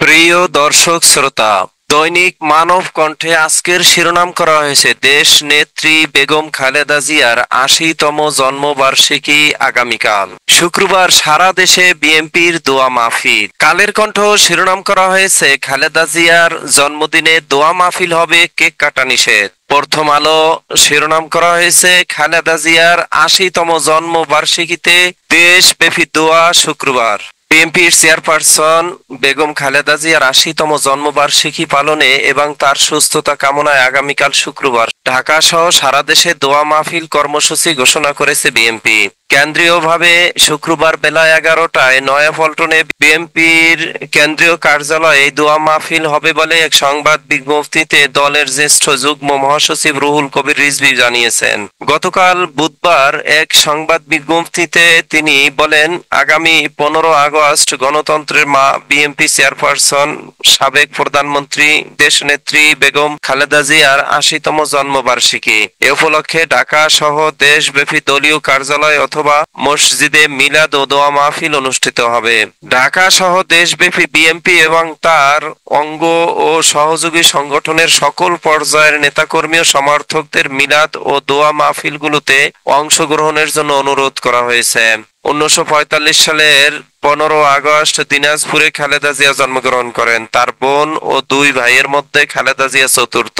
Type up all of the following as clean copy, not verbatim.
প্রিয় দর্শক শ্রোতা, দৈনিক মানব কণ্ঠে আজকের শিরোনাম করা হয়েছে দেশ নেত্রী বেগম খালেদা জিয়ার ৮০তম জন্মবার্ষিকী আগামীকাল। শুক্রবার সারা দেশে বিএনপির দোয়া মাহফিল। কালের কণ্ঠ শিরোনাম করা হয়েছে খালেদা জিয়ার জন্মদিনে দোয়া মাহফিল হবে, কেক কাটা নিষেধ। প্রথম আলো শিরোনাম করা হয়েছে খালেদা জিয়ার ৮০তম জন্মবার্ষিকীতে দেশব্যাপী দোয়া শুক্রবার। বিএনপির চেয়ারপারসন বেগম খালেদা জিয়ার ৮০তম জন্মবার্ষিকী পালনে এবং তার সুস্থতা কামনায় আগামীকাল শুক্রবার ঢাকা সহ সারা দেশে দোয়া মাহফিল কর্মসূচি ঘোষণা করেছে বিএনপি। কেন্দ্রীয়ভাবে শুক্রবার বেলা ১১টায় নয়াপল্টনে বিএনপির কেন্দ্রীয় কার্যালয়ে দোয়া মাহফিল হবে বলে এক সংবাদ বিজ্ঞপ্তিতে দলের জ্যেষ্ঠ যুগ্ম মহাসচিব রুহুল কবির রিজভী জানিয়েছেন। গতকাল বুধবার এক সংবাদ বিজ্ঞপ্তিতে তিনি বলেন, আগামী ১৫ আগস্ট গণতন্ত্রের মা বিএনপি চেয়ারপারসন সাবেক প্রধানমন্ত্রী দেশনেত্রী বেগম খালেদা জিয়ার ৮০তম জন্মবার্ষিকী। এ উপলক্ষে ঢাকা সহ দেশব্যাপী দলীয় কার্যালয় অথবা মসজিদে মিলাদ ও দোয়া মাহফিল অনুষ্ঠিত হবে। ঢাকা সহ দেশব্যাপী বিএনপি এবং তার অঙ্গ ও সহযোগী সংগঠনের সকল পর্যায়ের নেতাকর্মী ও সমর্থকদের মিলাদ ও দোয়া মাহফিলগুলোতে অংশগ্রহণের জন্য অনুরোধ করা হয়েছে। ১৯৪৫ সালের ১৫ আগস্ট দিনাজপুরে খালেদা জিয়া জন্মগ্রহণ করেন। তার বোন ও দুই ভাইয়ের মধ্যে খালেদা জিয়া চতুর্থ।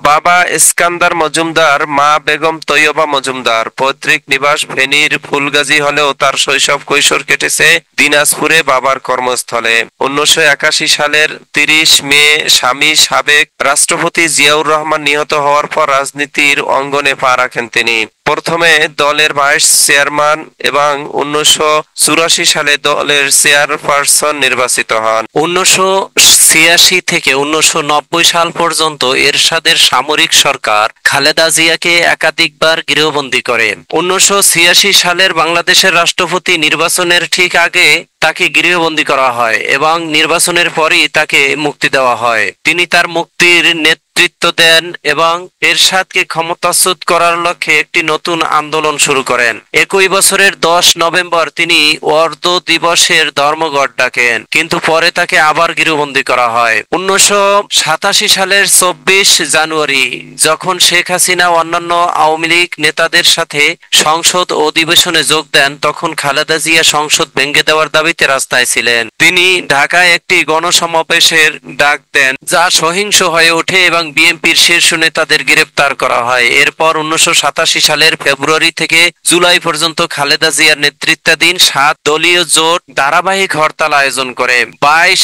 বাবা ইস্কান্দার মজুমদার, মা বেগম তৈয়বা মজুমদার। পৈতৃক নিবাস ফেনীর ফুলগাজী হলেও তার শৈশব কৈশোর কেটেছে দিনাজপুরে বাবার কর্মস্থলে। ১৯৮১ সালের ৩০ মে স্বামী সাবেক রাষ্ট্রপতি জিয়াউর রহমান নিহত হওয়ার পর রাজনীতির অঙ্গনে পা রাখেন তিনি। প্রথমে দলের ভাইস চেয়ারম্যান এবং ১৯৮৪ সালে দলের চেয়ারপারসন নির্বাচিত হন। ১৯৮৬ থেকে ১৯৯০ সাল পর্যন্ত এরশাদের সামরিক সরকার খালেদা জিয়াকে একাধিকবার গৃহবন্দী করে। ১৯৮৬ সালের বাংলাদেশের রাষ্ট্রপতি নির্বাচনের ঠিক আগে তাকে গৃহবন্দী করা হয় এবং নির্বাচনের পরই তাকে মুক্তি দেওয়া হয়। তিনি তার মুক্তির নেতৃত্ব দেন এবং এরশাদকে ক্ষমতাচ্যুত করার লক্ষ্যে একটি নতুন আন্দোলন শুরু করেন। একই বছরের ১০ নভেম্বর তিনি ওয়ার্দ দিবসের ধর্মঘট ডাকেন, কিন্তু পরে তাকে আবার গৃহবন্দী করা হয়। ১৯৮৭ সালের ২৪ জানুয়ারি যখন শেখ হাসিনা অন্যান্য আওয়ামী লীগ নেতাদের সাথে সংসদ অধিবেশনে যোগ দেন, তখন খালেদা জিয়া সংসদ ভেঙে দেওয়ার দাবিতে রাস্তায় ছিলেন। তিনি ঢাকায় একটি গণসমাবেশের ডাক দেন, যা সহিংস হয়ে ওঠে এবং বিএনপির শীর্ষ নেতাদের গ্রেপ্তার করা হয়। এরপর ১৯৮৭ সালের ফেব্রুয়ারি থেকে জুলাই পর্যন্ত খালেদা জিয়ার নেতৃত্বাধীন ৭ দলীয় জোট ধারাবাহিক হরতাল আয়োজন করে। ২২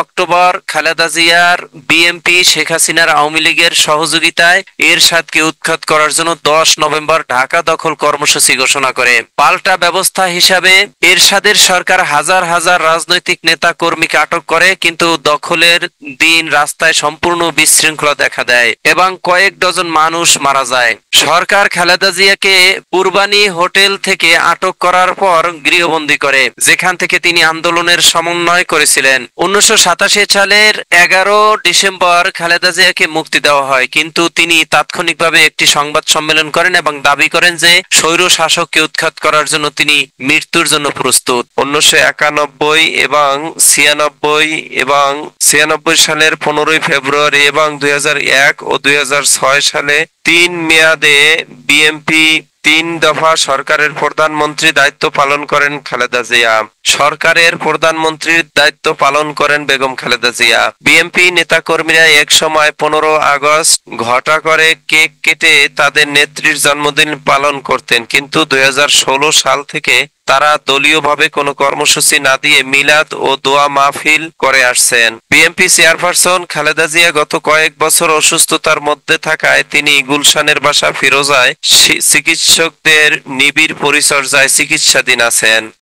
অক্টোবর খালেদা জিয়ার বিএনপি শেখ হাসিনার আওয়ামী লীগের সহযোগিতায় এরশাদকে উৎখাত করার জন্য ১০ নভেম্বর ঢাকা দখল কর্মসূচি ঘোষণা করে। পাল্টা ব্যবস্থা হিসাবে এরশাদের সরকার হাজার হাজার রাজনৈতিক নেতা কর্মীকে আটক করে, কিন্তু দখলের দিন রাস্তায় সম্পূর্ণ বিশৃঙ্খলা দেখা দেয় এবং কয়েক ডজন মানুষ মারা যায়। সরকার খালেদা জিয়াকে পূর্বানী হোটেল থেকে আটক করার পর গৃহবন্দী করে, যেখান থেকে তিনি আন্দোলনের সমন্বয় করেছিলেন। ১৯৮৭ সালের ১১ ডিসেম্বর খালেদা জিয়াকে মুক্তি দেওয়া হয়, কিন্তু তিনি তাৎক্ষণিকভাবে একটি সংবাদ সম্মেলন করেন এবং দাবি করেন যে স্বৈর শাসককে উৎখাত করার জন্য তিনি মৃত্যুর জন্য প্রস্তুত। ১৯৯১ এবং ৯৬ সালের ১৫ ফেব্রুয়ারি এবং ২০০১ ও ২০০৬ সালে ৩ মেয়াদে বিএনপি ৩ দফা সরকারের প্রধানমন্ত্রী দায়িত্ব পালন করেন খালেদা জিয়া। সরকারের প্রধানমন্ত্রীর দায়িত্ব পালন করেন বেগম খালেদা জিয়া। বিএনপি নেতাকর্মীরা এক সময় ১৫ আগস্ট ঘটা করে কেক কেটে তাদের নেত্রীর জন্মদিন পালন করতেন, কিন্তু ২০১৬ সাল থেকে তারা দলীয়ভাবে কোনো কর্মসূচি না দিয়ে মিলাদ ও দোয়া মাহফিল করে আসছেন। বিএনপি চেয়ারপারসন খালেদা জিয়া গত কয়েক বছর অসুস্থতার মধ্যে থাকায় তিনি গুলশানের বাসা ফিরোজায় চিকিৎসকদের নিবিড় পরিচর্যায় চিকিৎসাধীন আছেন।